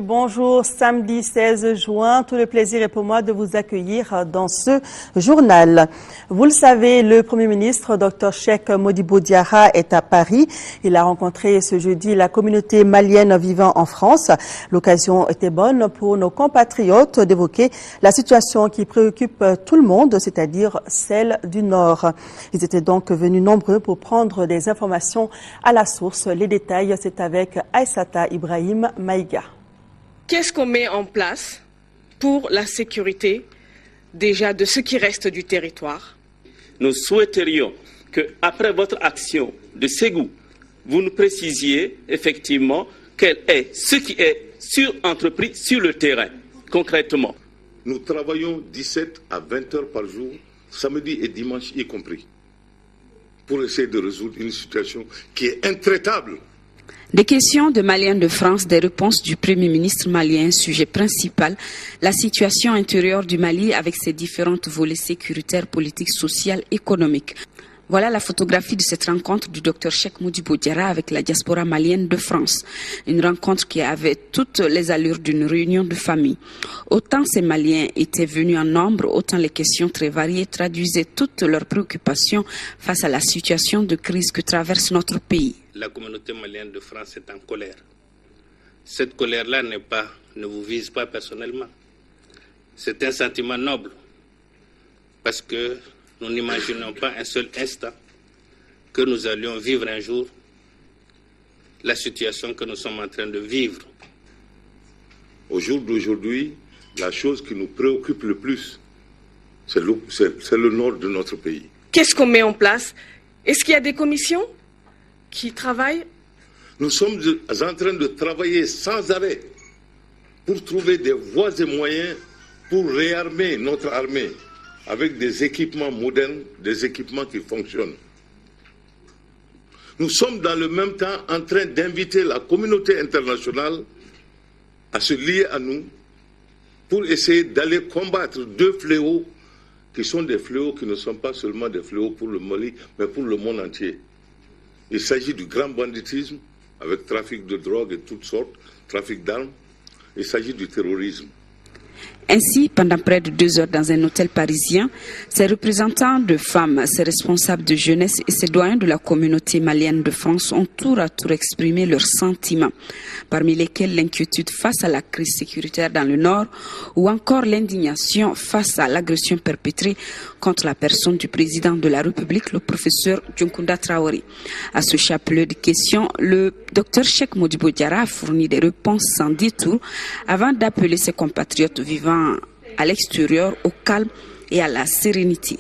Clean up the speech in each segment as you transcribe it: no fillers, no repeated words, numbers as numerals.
Bonjour, samedi 16 juin, tout le plaisir est pour moi de vous accueillir dans ce journal. Vous le savez, le Premier ministre, Dr Cheikh Modibo Diarra, est à Paris. Il a rencontré ce jeudi la communauté malienne vivant en France. L'occasion était bonne pour nos compatriotes d'évoquer la situation qui préoccupe tout le monde, c'est-à-dire celle du Nord. Ils étaient donc venus nombreux pour prendre des informations à la source. Les détails, c'est avec Aïssata Ibrahim Maïga. Qu'est-ce qu'on met en place pour la sécurité déjà de ce qui reste du territoire? Nous souhaiterions qu'après votre action de Ségou, vous nous précisiez effectivement quel est ce qui est entrepris sur le terrain, concrètement. Nous travaillons 17 à 20 heures par jour, samedi et dimanche y compris, pour essayer de résoudre une situation qui est intraitable. Des questions de Maliens de France, des réponses du Premier ministre malien, sujet principal, la situation intérieure du Mali avec ses différentes volets sécuritaires, politiques, sociales, économiques. Voilà la photographie de cette rencontre du Dr Cheikh Modibo Diarra avec la diaspora malienne de France. Une rencontre qui avait toutes les allures d'une réunion de famille. Autant ces Maliens étaient venus en nombre, autant les questions très variées traduisaient toutes leurs préoccupations face à la situation de crise que traverse notre pays. La communauté malienne de France est en colère. Cette colère-là ne vous vise pas personnellement. C'est un sentiment noble parce que nous n'imaginons pas un seul instant que nous allions vivre un jour la situation que nous sommes en train de vivre. Au jour d'aujourd'hui, la chose qui nous préoccupe le plus, c'est le nord de notre pays. Qu'est-ce qu'on met en place? Est-ce qu'il y a des commissions qui travaillent? Nous sommes en train de travailler sans arrêt pour trouver des voies et moyens pour réarmer notre armée avec des équipements modernes, des équipements qui fonctionnent. Nous sommes dans le même temps en train d'inviter la communauté internationale à se lier à nous pour essayer d'aller combattre deux fléaux qui sont des fléaux qui ne sont pas seulement des fléaux pour le Mali, mais pour le monde entier. Il s'agit du grand banditisme, avec trafic de drogue et toutes sortes, trafic d'armes. Il s'agit du terrorisme. Ainsi, pendant près de 2 heures dans un hôtel parisien, ces représentants de femmes, ces responsables de jeunesse et ces doyens de la communauté malienne de France ont tour à tour exprimé leurs sentiments, parmi lesquels l'inquiétude face à la crise sécuritaire dans le Nord ou encore l'indignation face à l'agression perpétrée contre la personne du président de la République, le professeur Dioncounda Traoré. À ce chapelet de questions, le Dr Cheikh Modibo Diarra a fourni des réponses sans détour avant d'appeler ses compatriotes vivant à l'extérieur au calme et à la sérénité.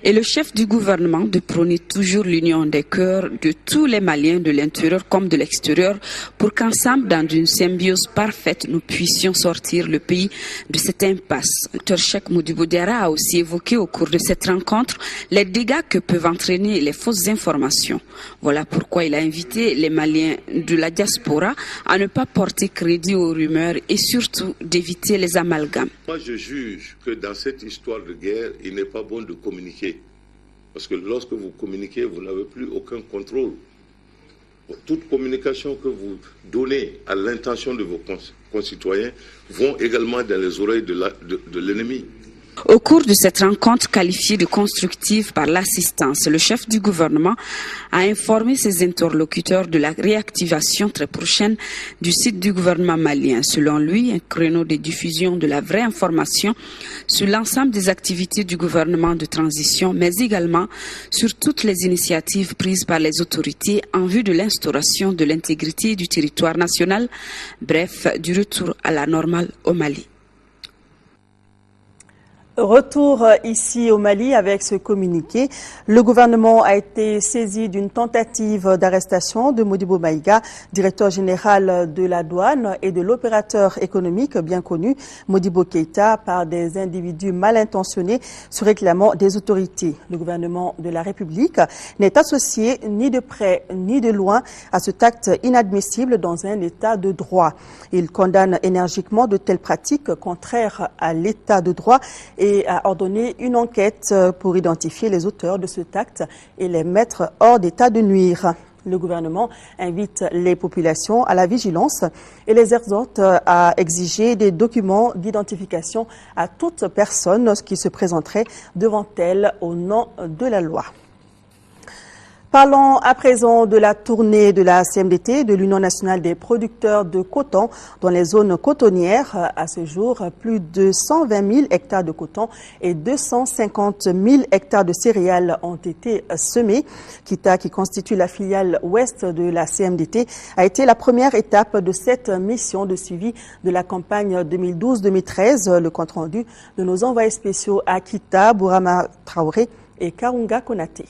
Et le chef du gouvernement de prôner toujours l'union des cœurs de tous les Maliens de l'intérieur comme de l'extérieur pour qu'ensemble, dans une symbiose parfaite, nous puissions sortir le pays de cette impasse. Dr Cheikh Modibo Diarra a aussi évoqué au cours de cette rencontre les dégâts que peuvent entraîner les fausses informations. Voilà pourquoi il a invité les Maliens de la diaspora à ne pas porter crédit aux rumeurs et surtout d'éviter les amalgames. Moi, je juge que dans cette histoire de guerre, il n'est pas bon de communiquer. Parce que lorsque vous communiquez, vous n'avez plus aucun contrôle. Toute communication que vous donnez à l'intention de vos concitoyens vont également dans les oreilles de l'ennemi. Au cours de cette rencontre qualifiée de constructive par l'assistance, le chef du gouvernement a informé ses interlocuteurs de la réactivation très prochaine du site du gouvernement malien. Selon lui, un créneau de diffusion de la vraie information sur l'ensemble des activités du gouvernement de transition, mais également sur toutes les initiatives prises par les autorités en vue de l'instauration de l'intégrité du territoire national, bref, du retour à la normale au Mali. Retour ici au Mali avec ce communiqué. Le gouvernement a été saisi d'une tentative d'arrestation de Modibo Maïga, directeur général de la douane et de l'opérateur économique bien connu, Modibo Keïta, par des individus mal intentionnés se réclamant des autorités. Le gouvernement de la République n'est associé ni de près ni de loin à cet acte inadmissible dans un état de droit. Il condamne énergiquement de telles pratiques contraires à l'état de droit et a ordonné une enquête pour identifier les auteurs de cet acte et les mettre hors d'état de nuire. Le gouvernement invite les populations à la vigilance et les exhorte à exiger des documents d'identification à toute personne qui se présenterait devant elle au nom de la loi. Parlons à présent de la tournée de la CMDT, de l'Union nationale des producteurs de coton dans les zones cotonnières. À ce jour, plus de 120 000 hectares de coton et 250 000 hectares de céréales ont été semés. Kita, qui constitue la filiale ouest de la CMDT, a été la première étape de cette mission de suivi de la campagne 2012-2013. Le compte-rendu de nos envoyés spéciaux à Kita, Bourama Traoré et Karunga Konaté.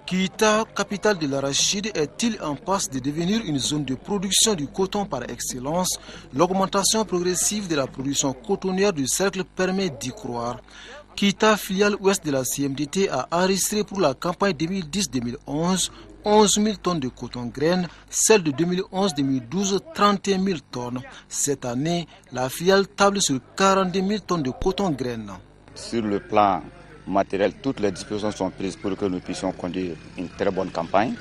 Kita, capitale de l'arachide, est-il en passe de devenir une zone de production du coton par excellence? L'augmentation progressive de la production cotonnière du cercle permet d'y croire. Kita, filiale ouest de la CMDT, a enregistré pour la campagne 2010-2011 11 000 tonnes de coton graines, celle de 2011-2012 31 000 tonnes. Cette année, la filiale table sur 42 000 tonnes de coton graines. Sur le plan matériel, toutes les dispositions sont prises pour que nous puissions conduire une très bonne campagne.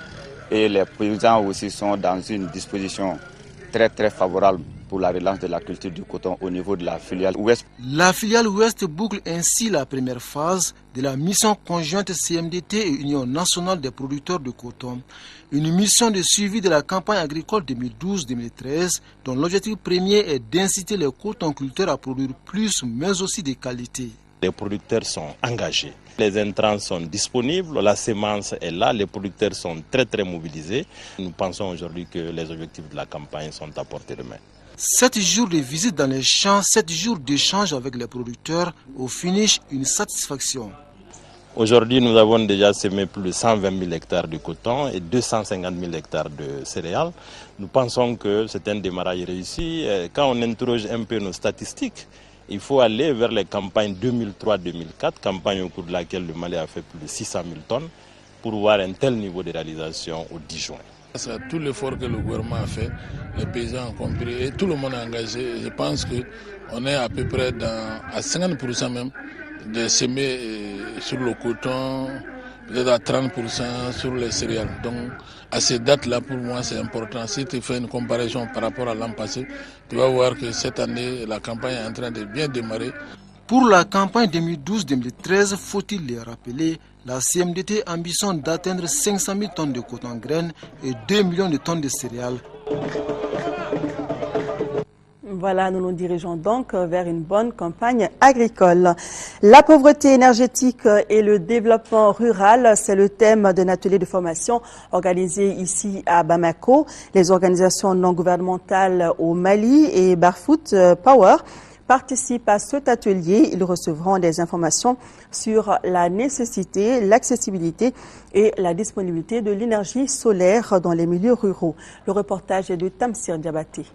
Et les paysans aussi sont dans une disposition très favorable pour la relance de la culture du coton au niveau de la filiale ouest. La filiale ouest boucle ainsi la première phase de la mission conjointe CMDT et Union nationale des producteurs de coton. Une mission de suivi de la campagne agricole 2012-2013 dont l'objectif premier est d'inciter les cotonculteurs à produire plus mais aussi de qualité. Les producteurs sont engagés, les intrants sont disponibles, la semence est là, les producteurs sont très mobilisés. Nous pensons aujourd'hui que les objectifs de la campagne sont à portée de main. 7 jours de visite dans les champs, 7 jours d'échange avec les producteurs, au finish une satisfaction. Aujourd'hui, nous avons déjà semé plus de 120 000 hectares de coton et 250 000 hectares de céréales. Nous pensons que c'est un démarrage réussi. Quand on interroge un peu nos statistiques, il faut aller vers les campagnes 2003-2004, campagne au cours de laquelle le Mali a fait plus de 600 000 tonnes, pour voir un tel niveau de réalisation au 10 juin. C'est tout l'effort que le gouvernement a fait, les paysans ont compris et tout le monde est engagé. Je pense qu'on est à peu près à 50% même de semer sur le coton, peut-être à 30% sur les céréales. Donc à ces dates-là, pour moi, c'est important. Si tu fais une comparaison par rapport à l'an passé, tu vas voir que cette année, la campagne est en train de bien démarrer. Pour la campagne 2012-2013, faut-il les rappeler, la CMDT ambitionne d'atteindre 500 000 tonnes de coton graines et 2 millions de tonnes de céréales. Voilà, nous nous dirigeons donc vers une bonne campagne agricole. La pauvreté énergétique et le développement rural, c'est le thème d'un atelier de formation organisé ici à Bamako. Les organisations non gouvernementales au Mali et Barfoot Power participent à cet atelier. Ils recevront des informations sur la nécessité, l'accessibilité et la disponibilité de l'énergie solaire dans les milieux ruraux. Le reportage est de Tamsir Diabaté.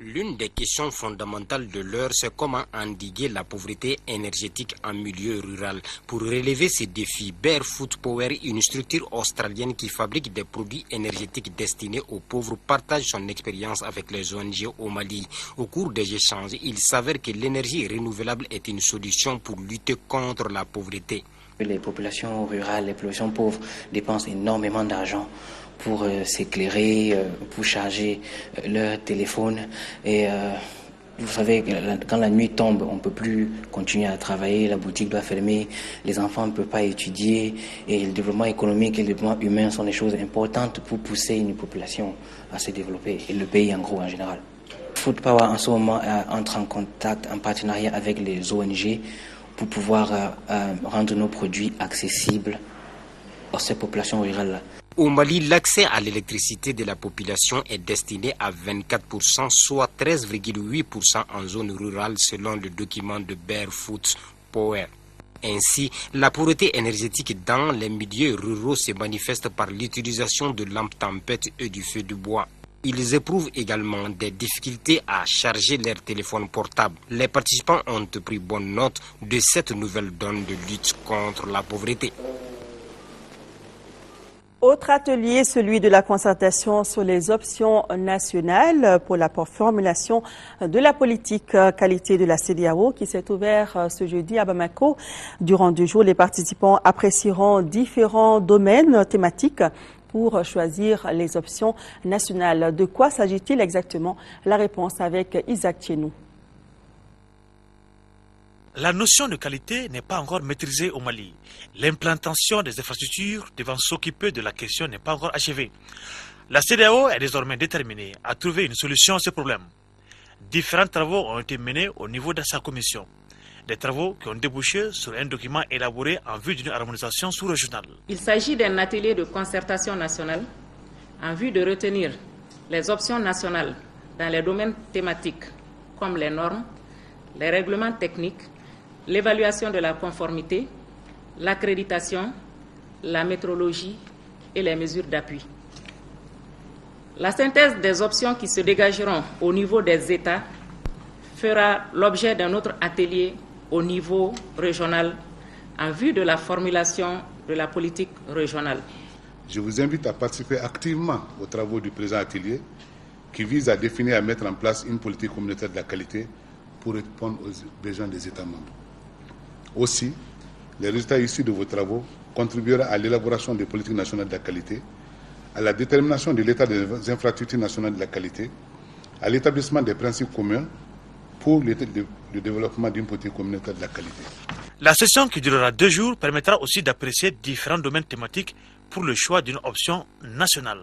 L'une des questions fondamentales de l'heure, c'est comment endiguer la pauvreté énergétique en milieu rural. Pour relever ces défis, Barfoot Power, une structure australienne qui fabrique des produits énergétiques destinés aux pauvres, partage son expérience avec les ONG au Mali. Au cours des échanges, il s'avère que l'énergie renouvelable est une solution pour lutter contre la pauvreté. Les populations rurales, les populations pauvres dépensent énormément d'argent pour s'éclairer, pour charger leur téléphone. Et vous savez, quand la nuit tombe, on ne peut plus continuer à travailler, la boutique doit fermer, les enfants ne peuvent pas étudier. Et le développement économique et le développement humain sont des choses importantes pour pousser une population à se développer, et le pays en gros en général. Food Power en ce moment entre en contact, en partenariat avec les ONG pour pouvoir rendre nos produits accessibles à ces populations rurales-là. Au Mali, l'accès à l'électricité de la population est destiné à 24%, soit 13,8% en zone rurale selon le document de Barfoot Power. Ainsi, la pauvreté énergétique dans les milieux ruraux se manifeste par l'utilisation de lampes tempêtes et du feu de bois. Ils éprouvent également des difficultés à charger leur téléphone portable. Les participants ont pris bonne note de cette nouvelle donne de lutte contre la pauvreté. Autre atelier, celui de la concertation sur les options nationales pour la formulation de la politique qualité de la CEDEAO qui s'est ouvert ce jeudi à Bamako. Durant 2 jours, les participants apprécieront différents domaines thématiques pour choisir les options nationales. De quoi s'agit-il exactement? La réponse avec Isaac Tchenou. La notion de qualité n'est pas encore maîtrisée au Mali. L'implantation des infrastructures devant s'occuper de la question n'est pas encore achevée. La CEDEAO est désormais déterminée à trouver une solution à ce problème. Différents travaux ont été menés au niveau de sa commission. Des travaux qui ont débouché sur un document élaboré en vue d'une harmonisation sous-régionale. Il s'agit d'un atelier de concertation nationale en vue de retenir les options nationales dans les domaines thématiques comme les normes, les règlements techniques, l'évaluation de la conformité, l'accréditation, la métrologie et les mesures d'appui. La synthèse des options qui se dégageront au niveau des États fera l'objet d'un autre atelier au niveau régional en vue de la formulation de la politique régionale. Je vous invite à participer activement aux travaux du présent atelier qui vise à définir et à mettre en place une politique communautaire de la qualité pour répondre aux besoins des États membres. Aussi, les résultats issus de vos travaux contribueront à l'élaboration des politiques nationales de la qualité, à la détermination de l'état des infrastructures nationales de la qualité, à l'établissement des principes communs pour le développement d'une politique communautaire de la qualité. La session qui durera 2 jours permettra aussi d'apprécier différents domaines thématiques pour le choix d'une option nationale.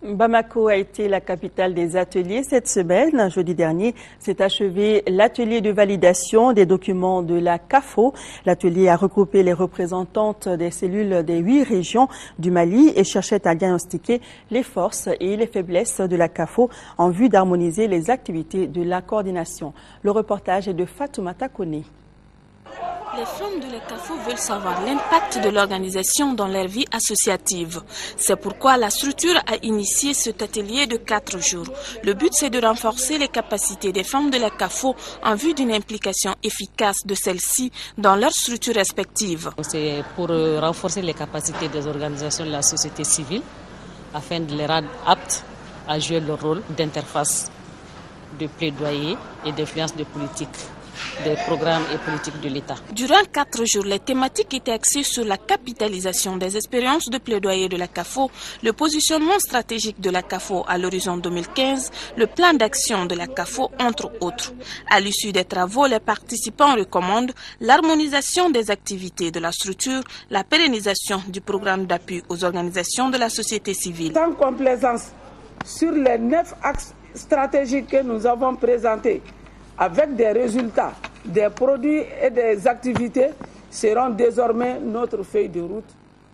Bamako a été la capitale des ateliers cette semaine. Jeudi dernier, s'est achevé l'atelier de validation des documents de la CAFO. L'atelier a regroupé les représentantes des cellules des 8 régions du Mali et cherchait à diagnostiquer les forces et les faiblesses de la CAFO en vue d'harmoniser les activités de la coordination. Le reportage est de Fatoumata Kone. Les femmes de la CAFO veulent savoir l'impact de l'organisation dans leur vie associative. C'est pourquoi la structure a initié cet atelier de 4 jours. Le but, c'est de renforcer les capacités des femmes de la CAFO en vue d'une implication efficace de celles-ci dans leurs structures respectives. C'est pour renforcer les capacités des organisations de la société civile afin de les rendre aptes à jouer leur rôle d'interface, de plaidoyer et d'influence de politique, des programmes et politiques de l'État. Durant 4 jours, les thématiques étaient axées sur la capitalisation des expériences de plaidoyer de la CAFO, le positionnement stratégique de la CAFO à l'horizon 2015, le plan d'action de la CAFO, entre autres. À l'issue des travaux, les participants recommandent l'harmonisation des activités de la structure, la pérennisation du programme d'appui aux organisations de la société civile. Sans complaisance, sur les 9 axes stratégiques que nous avons présentés, avec des résultats, des produits et des activités seront désormais notre feuille de route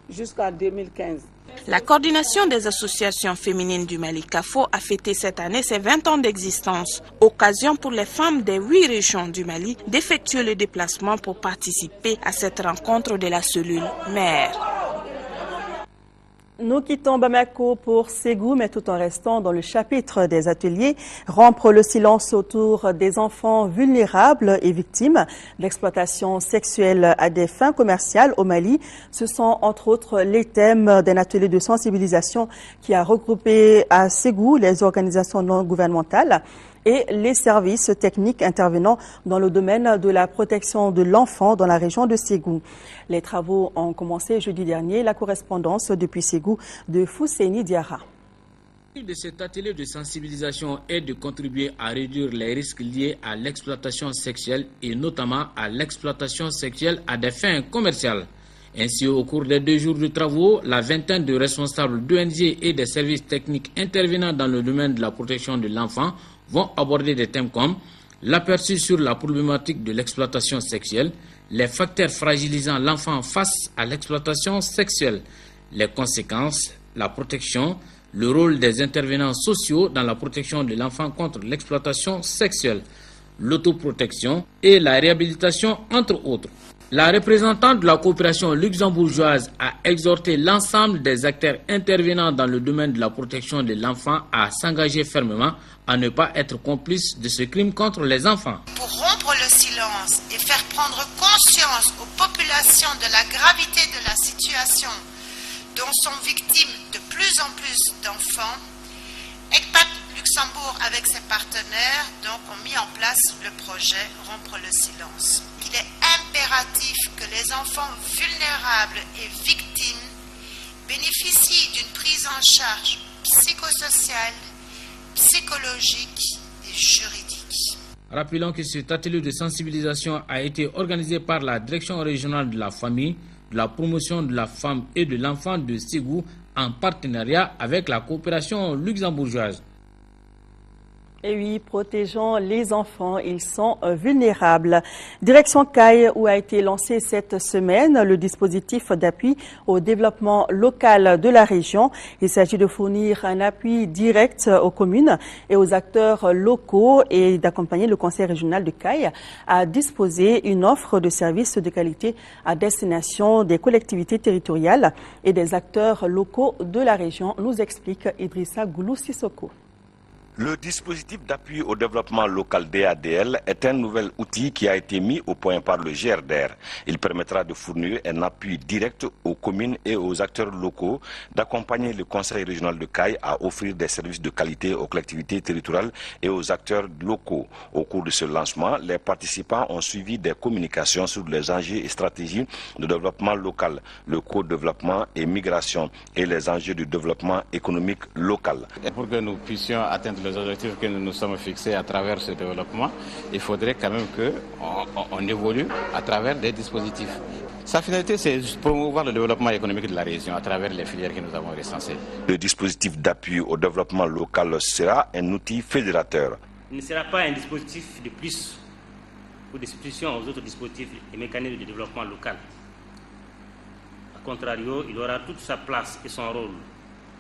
jusqu'à 2015. La coordination des associations féminines du Mali CAFO a fêté cette année ses 20 ans d'existence. Occasion pour les femmes des 8 régions du Mali d'effectuer le déplacement pour participer à cette rencontre de la cellule mère. Nous quittons Bamako pour Ségou, mais tout en restant dans le chapitre des ateliers, rompre le silence autour des enfants vulnérables et victimes d'exploitation sexuelle à des fins commerciales au Mali. Ce sont entre autres les thèmes d'un atelier de sensibilisation qui a regroupé à Ségou les organisations non gouvernementales et les services techniques intervenant dans le domaine de la protection de l'enfant dans la région de Ségou. Les travaux ont commencé jeudi dernier. La correspondance depuis Ségou de Fousseini Diarra. De cet atelier de sensibilisation est de contribuer à réduire les risques liés à l'exploitation sexuelle et notamment à l'exploitation sexuelle à des fins commerciales. Ainsi, au cours des 2 jours de travaux, la vingtaine de responsables d'ONG et des services techniques intervenant dans le domaine de la protection de l'enfant vont aborder des thèmes comme l'aperçu sur la problématique de l'exploitation sexuelle, les facteurs fragilisant l'enfant face à l'exploitation sexuelle, les conséquences, la protection, le rôle des intervenants sociaux dans la protection de l'enfant contre l'exploitation sexuelle, l'autoprotection et la réhabilitation, entre autres. La représentante de la coopération luxembourgeoise a exhorté l'ensemble des acteurs intervenant dans le domaine de la protection de l'enfant à s'engager fermement à ne pas être complices de ce crime contre les enfants. Pour rompre le silence et faire prendre conscience aux populations de la gravité de la situation, dont sont victimes de plus en plus d'enfants, ECPAT Luxembourg avec ses partenaires donc, ont mis en place le projet Rompre le silence. Il est impératif que les enfants vulnérables et victimes bénéficient d'une prise en charge psychosociale, psychologique et juridique. Rappelons que cet atelier de sensibilisation a été organisé par la Direction régionale de la famille, de la promotion de la femme et de l'enfant de Ségou en partenariat avec la coopération luxembourgeoise. Et oui, protégeons les enfants, ils sont vulnérables. Direction CAI, où a été lancé cette semaine le dispositif d'appui au développement local de la région. Il s'agit de fournir un appui direct aux communes et aux acteurs locaux et d'accompagner le conseil régional de CAI à disposer une offre de services de qualité à destination des collectivités territoriales et des acteurs locaux de la région, nous explique Idrissa Goulou-Sissoko. Le dispositif d'appui au développement local DADL est un nouvel outil qui a été mis au point par le GRDR. Il permettra de fournir un appui direct aux communes et aux acteurs locaux, d'accompagner le conseil régional de CAI à offrir des services de qualité aux collectivités territoriales et aux acteurs locaux. Au cours de ce lancement, les participants ont suivi des communications sur les enjeux et stratégies de développement local, le co-développement et migration et les enjeux du développement économique local. Et pour que nous puissions atteindre les objectifs que nous nous sommes fixés à travers ce développement, il faudrait quand même qu'on évolue à travers des dispositifs. Sa finalité, c'est de promouvoir le développement économique de la région à travers les filières que nous avons recensées. Le dispositif d'appui au développement local sera un outil fédérateur. Il ne sera pas un dispositif de plus ou de substitution aux autres dispositifs et mécanismes de développement local. A contrario, il aura toute sa place et son rôle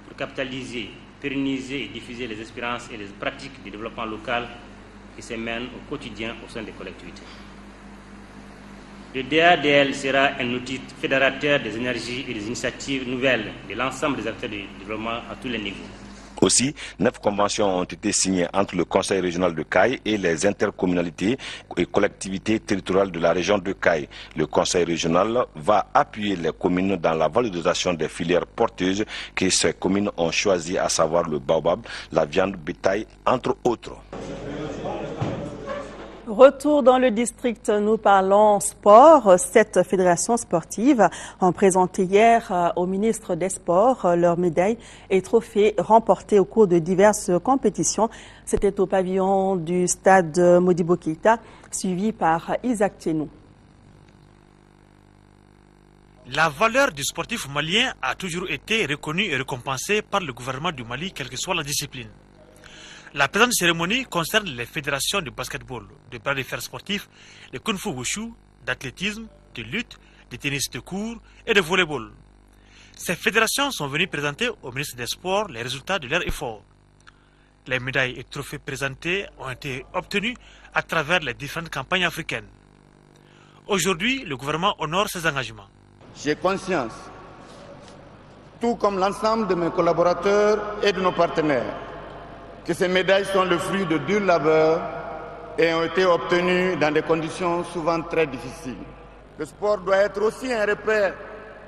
pour capitaliser, pérenniser et diffuser les expériences et les pratiques de développement local qui se mènent au quotidien au sein des collectivités. Le DADL sera un outil fédérateur des énergies et des initiatives nouvelles de l'ensemble des acteurs du développement à tous les niveaux. Aussi, 9 conventions ont été signées entre le Conseil régional de CAI et les intercommunalités et collectivités territoriales de la région de CAI. Le Conseil régional va appuyer les communes dans la valorisation des filières porteuses que ces communes ont choisies, à savoir le baobab, la viande bétail, entre autres. Retour dans le district, nous parlons sport. 7 fédérations sportives ont présenté hier au ministre des Sports leurs médailles et trophées remportés au cours de diverses compétitions. C'était au pavillon du stade Modibo Keïta, suivi par Isaac Tienou. La valeur du sportif malien a toujours été reconnue et récompensée par le gouvernement du Mali, quelle que soit la discipline. La présente cérémonie concerne les fédérations de basketball, de bras de fer sportifs, de kung-fu wushu, d'athlétisme, de lutte, de tennis de court et de volleyball. Ces fédérations sont venues présenter au ministre des Sports les résultats de leurs efforts. Les médailles et trophées présentés ont été obtenus à travers les différentes campagnes africaines. Aujourd'hui, le gouvernement honore ses engagements. J'ai conscience, tout comme l'ensemble de mes collaborateurs et de nos partenaires, que ces médailles sont le fruit de dur labeur et ont été obtenues dans des conditions souvent très difficiles. Le sport doit être aussi un repère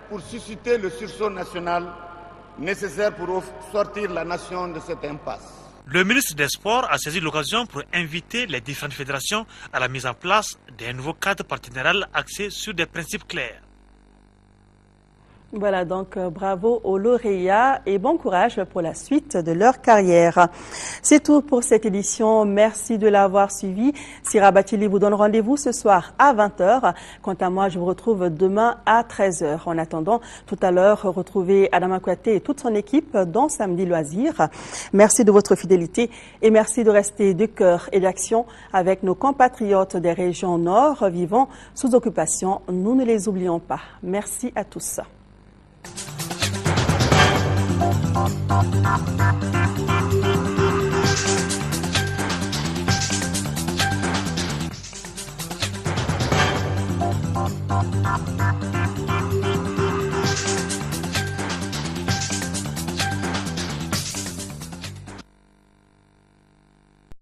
pour susciter le sursaut national nécessaire pour sortir la nation de cette impasse. Le ministre des Sports a saisi l'occasion pour inviter les différentes fédérations à la mise en place d'un nouveau cadre partenarial axé sur des principes clairs. Voilà, donc bravo aux lauréats et bon courage pour la suite de leur carrière. C'est tout pour cette édition. Merci de l'avoir suivi. Sira Batili vous donne rendez-vous ce soir à 20h. Quant à moi, je vous retrouve demain à 13h. En attendant, tout à l'heure, retrouvez Adama Kouaté et toute son équipe dans Samedi Loisirs. Merci de votre fidélité et merci de rester de cœur et d'action avec nos compatriotes des régions nord vivant sous occupation. Nous ne les oublions pas. Merci à tous.